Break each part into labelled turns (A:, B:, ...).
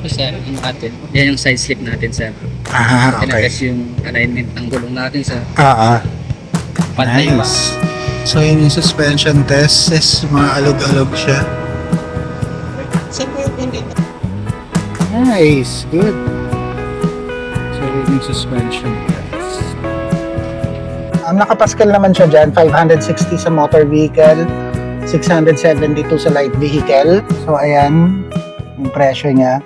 A: sir, ang natin. Yan yung side slip natin, sir.
B: Okay.
A: Tinatest yung alignment ng gulong natin, sir. Pantay ba?
B: Nice. So yun yung suspension test is mga alog-alog siya. Nice, good. So yun yung suspension test. Nakapascal naman siya dyan, 560 sa motor vehicle, 672 sa light vehicle. So ayan, yung presyo niya.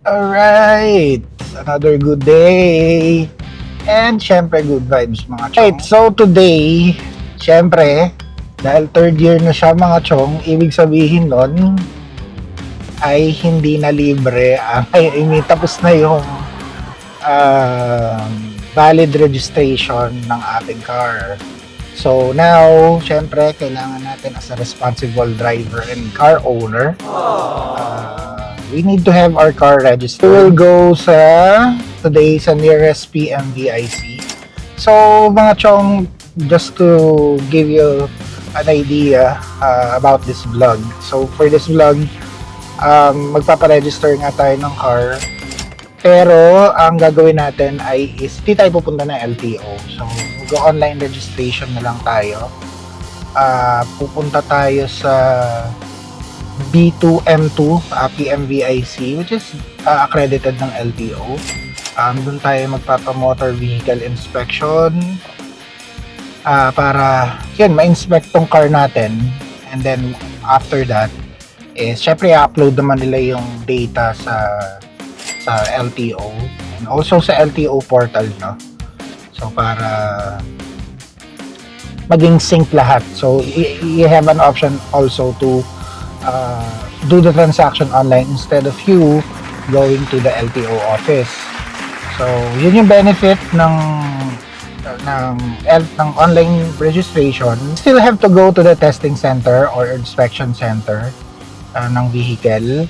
B: Alright, another good day. And syempre good vibes mga chong. Right, so today, syempre, dahil third year na siya mga chong, ibig sabihin nun ay hindi na libre. Tapos na yung valid registration ng ating car. So now, syempre, kailangan natin as a responsible driver and car owner, we need to have our car registered. We'll go today sa nearest PMVIC. So mga chong, just to give you an idea about this vlog. So for this vlog, magpaparegister nga tayo ng car. Pero ang gagawin natin ay di tayo pupunta ng LTO. So mag-online registration na lang tayo. Pupunta tayo sa B2M2 PMVIC, which is accredited ng LTO. Doon tayo magpapa-motor vehicle inspection para yun, ma-inspect tong car natin, and then after that is syempre i-upload naman nila yung data sa LTO and also sa LTO portal, no? So para maging sync lahat. So you have an option also to do the transaction online instead of you going to the LTO office. So, yun yung benefit ng online registration. Still have to go to the testing center or inspection center ng vehicle.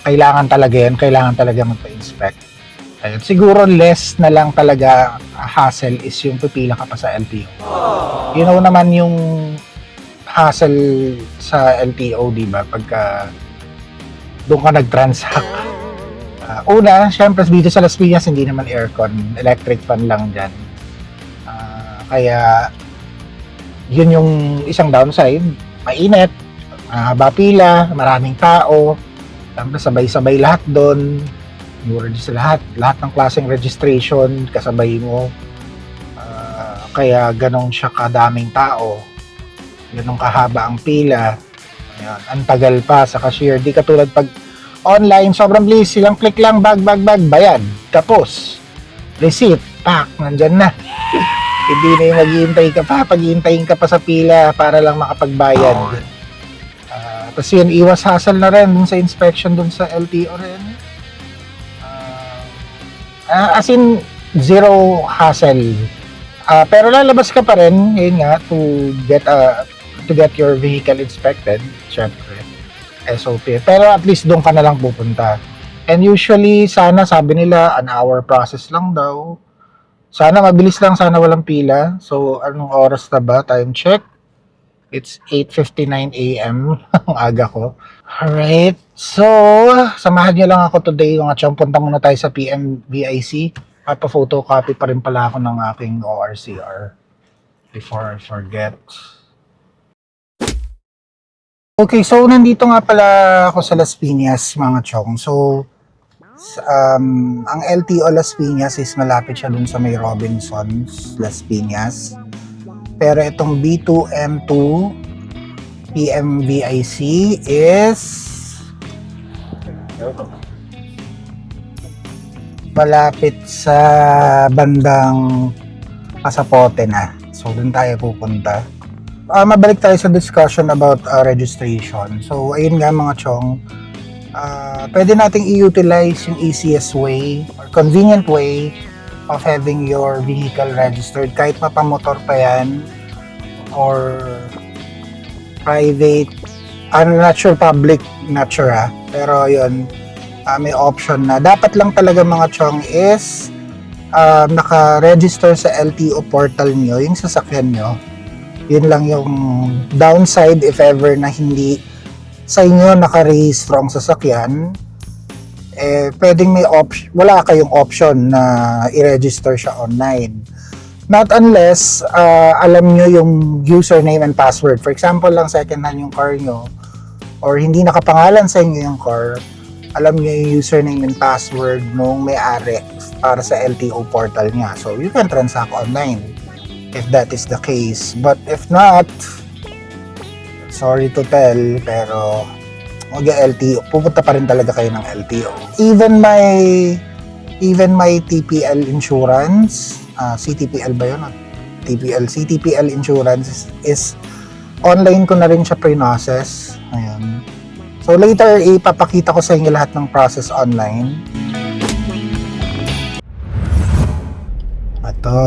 B: Kailangan talaga magpa-inspect. Siguro less na lang talaga hassle is yung pipila ka pa sa LTO. You know naman yung hassle sa LTO, di ba? Pagka doon ka nag-transact. Una, syempre dito sa Las Piñas hindi naman aircon, electric fan lang dyan. Kaya yun yung isang downside. Mainit, haba pila, maraming tao, sabay-sabay lahat doon. Mura sa lahat ng klaseng registration kasabay mo. Kaya ganun siya kadaming tao. Ganun kahaba ang pila. Ayan, ang tagal pa sa cashier. Di katulad pag online, sobrang bilis. Silang click lang, bag, bayad. Tapos, receipt, pak, nandyan na. Hindi na yung maghihintay ka pa. Paghihintayin ka pa sa pila para lang makapagbayad. Tapos yun, iwas hassle na rin dun sa inspection dun sa LTO rin. As in, zero hassle. Pero lalabas ka pa rin, yun nga, to get your vehicle inspected, syempre, SOP. Pero at least doon ka na lang pupunta. And usually, sana, sabi nila, an hour process lang daw. Sana mabilis lang, sana walang pila. So, anong oras na ba? Time check. It's 8:59 AM. Ang aga ko. Alright. So, samahan niyo lang ako today. Mga chong, punta muna tayo sa PMVIC. Pa-photocopy pa rin pala ako ng aking ORCR before I forget. Okay, so nandito nga pala ako sa Las Piñas, mga chong. So, ang LTO Las Piñas is malapit siya dun sa may Robinsons, Las Piñas. Pero itong B2M2 PMVIC is malapit sa bandang Pasapote na. So, dun tayo pupunta. Mabalik tayo sa discussion about registration. So, ayun nga mga chong, pwede nating i-utilize yung easiest way or convenient way of having your vehicle registered, kahit mapamotor pa yan or private, I'm not sure public, not sure pero yun, may option na dapat lang talaga mga chong is naka-register sa LTO portal nyo yung sasakyan nyo. Yun lang yung downside if ever na hindi sa inyo naka-rehistro ang sasakyan, pwedeng may wala kayong option na i-register siya online. Not unless alam nyo yung username and password. For example lang, second hand yung car nyo or hindi nakapangalan sa inyo yung car, alam nyo yung username and password nung may-ari para sa LTO portal niya. So, you can transact online if that is the case. But if not, sorry to tell, pero mag-LTO, pupunta pa rin talaga kayo ng LTO. Even my TPL insurance, CTPL ba yun? CTPL insurance is online ko na rin siya pre-process. Ayan. So later, ipapakita ko sa inyo lahat ng process online. Ito.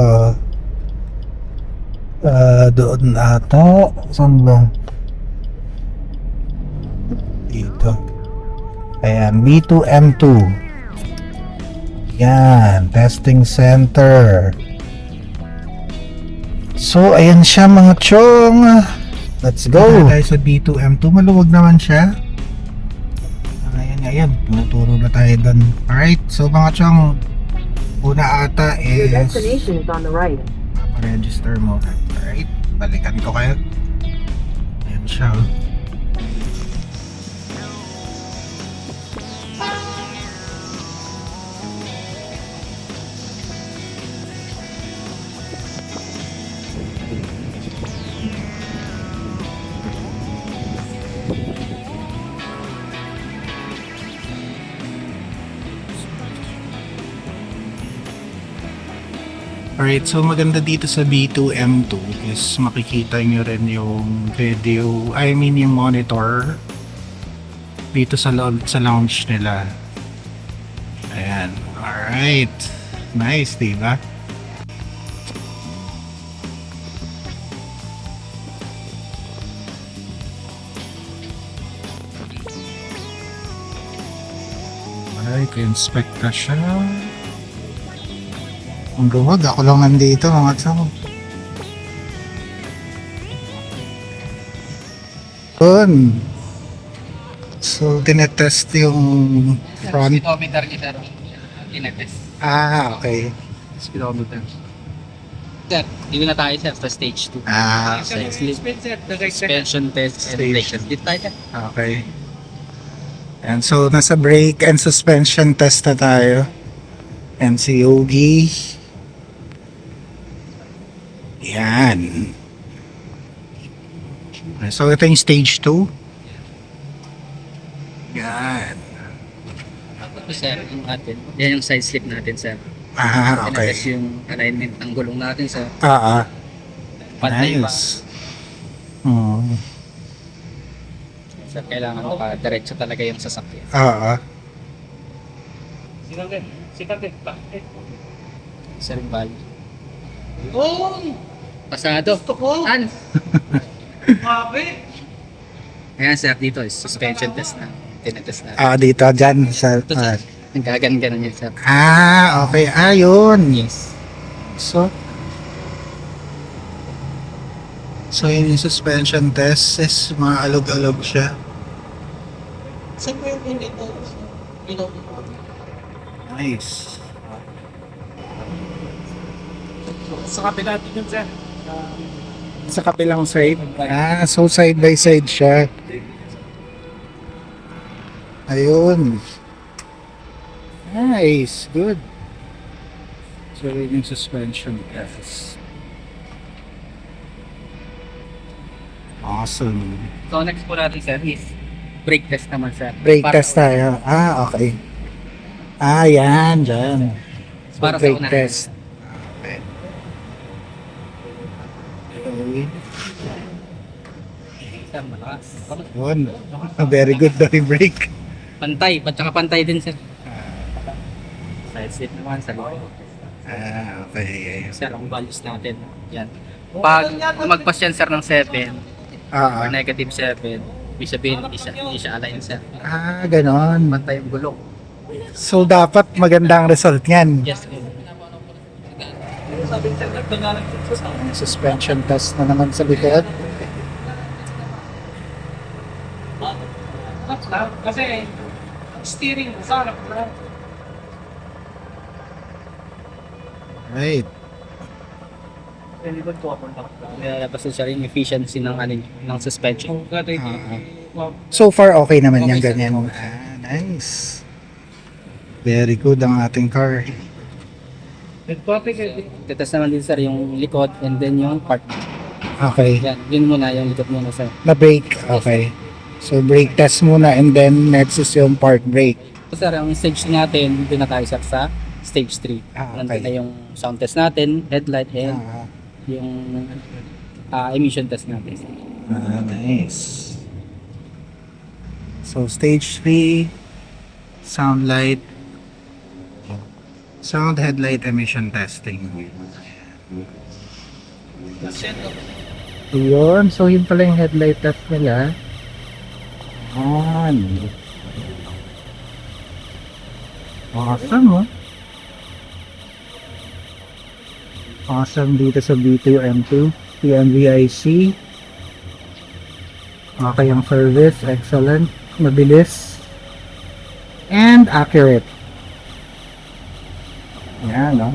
B: Doon ata. Saan ba? Dito. Ayan, B2M2. Yan, testing center. So, ayan siya mga chong. Let's go. Tayo sa B2M2. Maluwag naman siya. Ayan. Tinuturo na tayo doon. Alright, so mga chong, una ata is
C: Your destination is on the right.
B: register mo. Alright, balikan ko kayo. Ayan siya. Alright, so maganda dito sa B2M2 is makikita nyo rin yung video, yung monitor dito sa lounge nila. Ayan, alright. Nice, diba? Alright, inspect na siya. Ang luwag, ako lang nandito mga chong. Yun. So, tinetest yung front.
A: Speedometer niya, sir. Tinetest.
B: Okay.
A: Speedometer. Sir, dito na tayo, sir, sa stage 2.
B: Okay.
A: Suspension test and brake test. Dito tayo, sir.
B: Okay. And so, nasa brake and suspension test na tayo. And si Yogi. Yan. So, ito yung stage 2. Yan.
A: Ito, sir, yung atin. Yan yung side slip natin, sir.
B: Okay.
A: Tinetest yung alignment ng gulong natin, sir.
B: Nice.
A: Pantay ba?
B: Hmm.
A: Sir, kailangan pa diretso talaga yung sasakyan. Sir, bali. Pasado. An? Ayan, sir, dito is suspension test na. Tinetest na.
B: Dito, dyan. Sa,
A: Ito, sir. Nagkagan-ganon yun, sir.
B: okay. Yun.
A: Yes.
B: So, yun yung suspension test is maalog-alog siya. Nice.
A: Sa kapila natin yun, sir.
B: Sa kapilang side. So side by side siya. Ayun. Nice. Good. So yun yung suspension test. Awesome.
A: So next po natin, sir, is brake test naman, sir.
B: Brake
A: Para
B: test
A: sa
B: tayo. Okay. Yan. Dyan. So,
A: Para sa
B: brake
A: unahan.
B: test. Okay.
A: Sir, malakas.
B: Yun. Very good daw yung brake.
A: Pantay, tsaka pantay din, sir. Side seat naman sa loob.
B: Okay.
A: Sir, ang values natin. Yan. Pag lumagpas yan, sir, ng 7 or negative 7, ibig sabihin, hindi siya align, sir.
B: Ganon.
A: Pantay yung gulong.
B: So, dapat magandang result yan.
A: Yes, sir.
B: Suspension test na naman sa likod.
A: Kasi steering sa harap na.
B: Right.
A: Lalabas na siya rin yung efficiency ng, ng suspension.
B: So far, okay naman yung
A: Okay, sir.
B: ganyan. Nice. Very good ang ating car.
A: Titas naman din, sir, yung likod and then yung part.
B: Okay.
A: Yan, yun muna, yung likod muna, sir.
B: Na brake. Okay. So, brake test muna and then next is yung park brake.
A: So, sir, ang stage natin, doon na tayo, sir, sa stage 3.
B: Okay.
A: Nandun na yung sound test natin, headlight, and yung emission test natin.
B: Nice. So, stage 3, sound light, sound headlight emission testing. Yun. So, yun pala yung headlight test nila. Awesome, oh. Awesome dito sa B2M2, PMVIC. Okay ang service, excellent, mabilis, and accurate. Yan, no?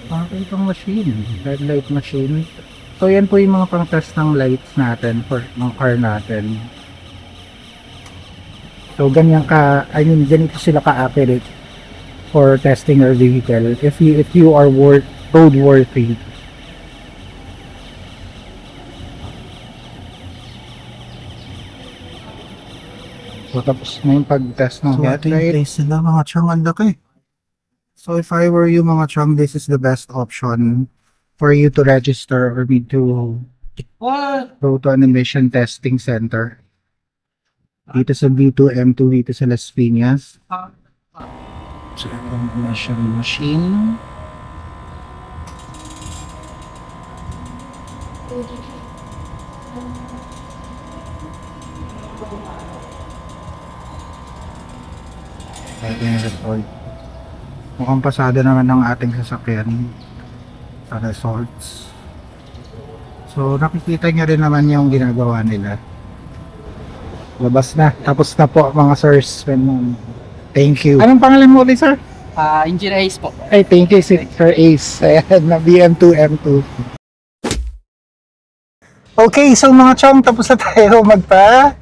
B: Okay itong machine, headlight machine. So yan po yung mga pang-test ng lights natin for ng car natin. So ganyan ganito sila ka-accurate for testing your vehicle if you are roadworthy. So tapos na yung pag-test ng headlight. So sila mga chong, ang laki. So if I were you mga chong, this is the best option for you to register or me to go to an emission testing center. Dito sa B2M2, dito sa Las Piñas. So, emission machine. Mukhang pasada naman ng ating sasakyan sa resorts. So, nakikita nyo rin naman yung ginagawa nila. Labas na. Tapos na po mga sirs. Thank you. Anong pangalan mo ulit, sir?
A: Engine Ace po.
B: Ay, thank you, Sir Ace. Ayan, na BM2M2. Okay, so mga chong, tapos na tayo magpa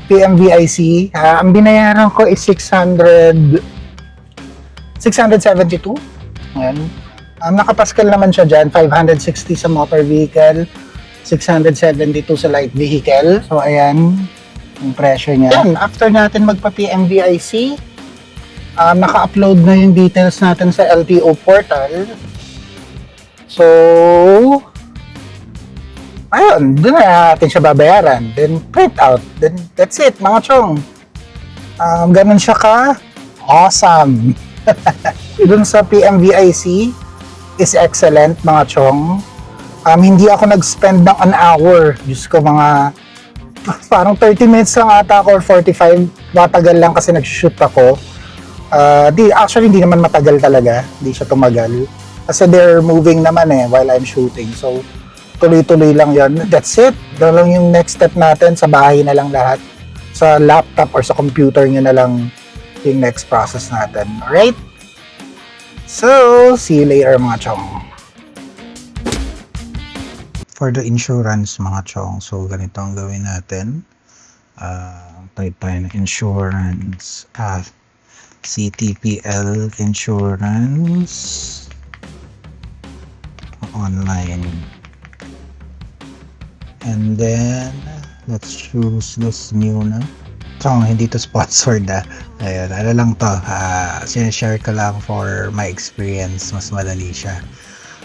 B: PMVIC. Ang binayaran ko is 672. Ayan. Nakapaskal naman siya dyan. 560 sa motor vehicle. 672 sa light vehicle. So, ayan. Yung presyo niya. Yan, after natin magpa-PMVIC, naka-upload na yung details natin sa LTO portal. So, ayun, doon na natin siya babayaran. Then, print out. Then, that's it, mga chong. Ganun siya ka awesome. Doon sa PMVIC is excellent, mga chong. Hindi ako nag-spend ng an hour. Diyos ko, mga parang 30 minutes lang ata ako or 45. Matagal lang kasi nag-shoot ako. Actually, hindi naman matagal talaga. Hindi siya tumagal. Kasi they're moving naman while I'm shooting. So, tuloy-tuloy lang yon. That's it. Doon lang yung next step natin. Sa bahay na lang lahat. Sa laptop or sa computer nyo na lang yung next process natin. Alright? So, see you later mga chong. For the insurance mga chong, so ganito ang gawin natin. Type tayo ng insurance. CTPL insurance online. And then, let's choose this new na. Chong, hindi to sponsored Ayun, ano lang to. Sinashare ko lang for my experience. Mas madali siya.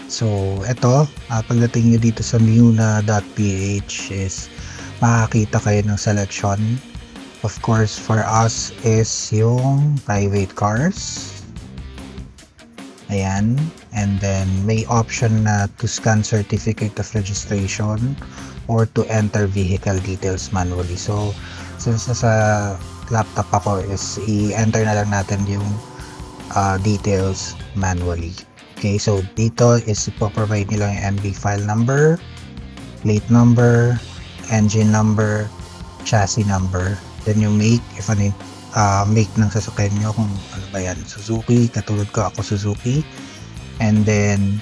B: So, ito, pagdating nyo dito sa muna.ph is makakita kayo ng selection
C: Of course, for us is yung private cars. Ayan. And then, may option na to scan certificate of registration or to enter vehicle details manually. So, since sa laptop ako is i-enter na lang natin yung details manually. Okay, so dito is ipoprovide nila yung MV file number, plate number, engine number, chassis number, then yung make, if ano yung make ng sasakyan nyo, kung ano ba yan, Suzuki, katulad ko ako Suzuki, and then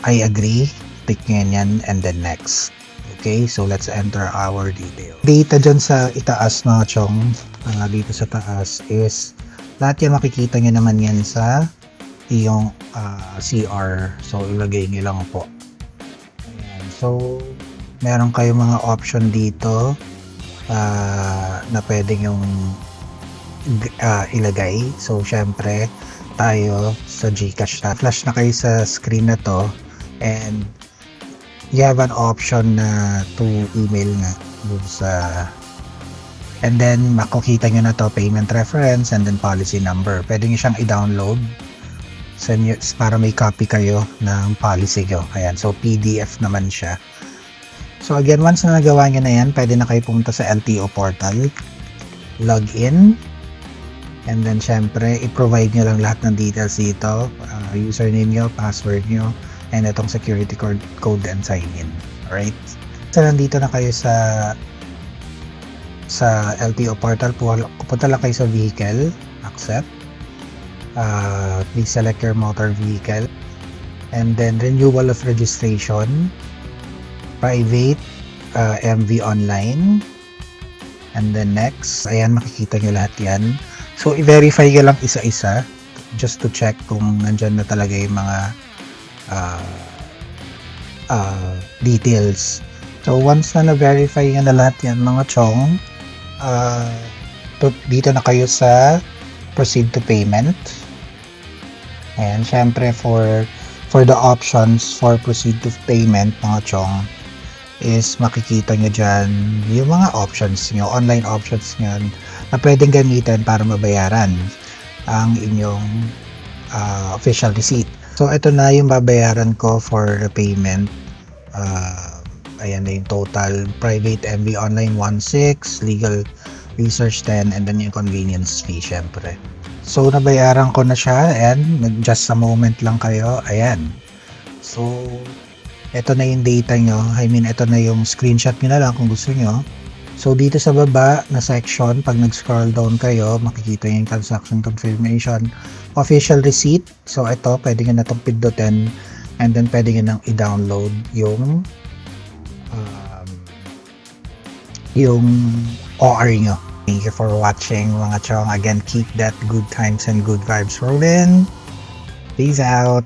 C: I agree, tick nyo yan, and then next. Okay, so let's enter our detail. Data dyan sa itaas mga chong, dito sa taas is lahat yan makikita nyo naman yan sa iyong CR. So ilagay nyo lang po. Ayan. So meron kayong mga option dito na pwedeng yung ilagay. So syempre tayo sa GCash na. Flash na kayo sa screen na to and you have an option na to email nga dun sa, and then makikita nyo na to payment reference and then policy number. Pwede nyo siyang i-download para may copy kayo ng policy nyo. Ayan, so PDF naman siya. So again, once na nagawa nyo na yan, pwede na kayo pumunta sa LTO portal, log in, and then syempre i-provide nyo lang lahat ng details dito, username nyo, password nyo, and itong security code and sign in. Alright? So nandito na kayo sa LTO portal, pupunta lang kayo sa vehicle, accept, please select your motor vehicle, and then renewal of registration, private, MV online, and then next. Ayan, makikita nyo lahat yan. So i-verify nyo lang isa-isa just to check kung nandyan na talaga yung mga details. So once na na-verify nyo na lahat yan mga chong, dito na kayo sa proceed to payment. And syempre for the options for proceed to payment mga chong is makikita nyo dyan yung mga options nyo, online options nyo na pwedeng gamitin para mabayaran ang inyong official receipt. So ito na yung babayaran ko for the payment. Ayan na yung total. Private MV online 1.6, legal research 10, and then yung convenience fee syempre. So nabayaran ko na siya and just a moment lang kayo. Ayan. So ito na yung data nyo. I mean ito na yung screenshot nyo na lang kung gusto nyo. So dito sa baba na section, pag nag-scroll down kayo, makikita yung transaction confirmation, official receipt. So ito, pwede nyo na itong pindutin and then pwede nyo nang i-download yung OR nyo. Thank you for watching mga chong. Again, keep that good times and good vibes rolling. Peace out.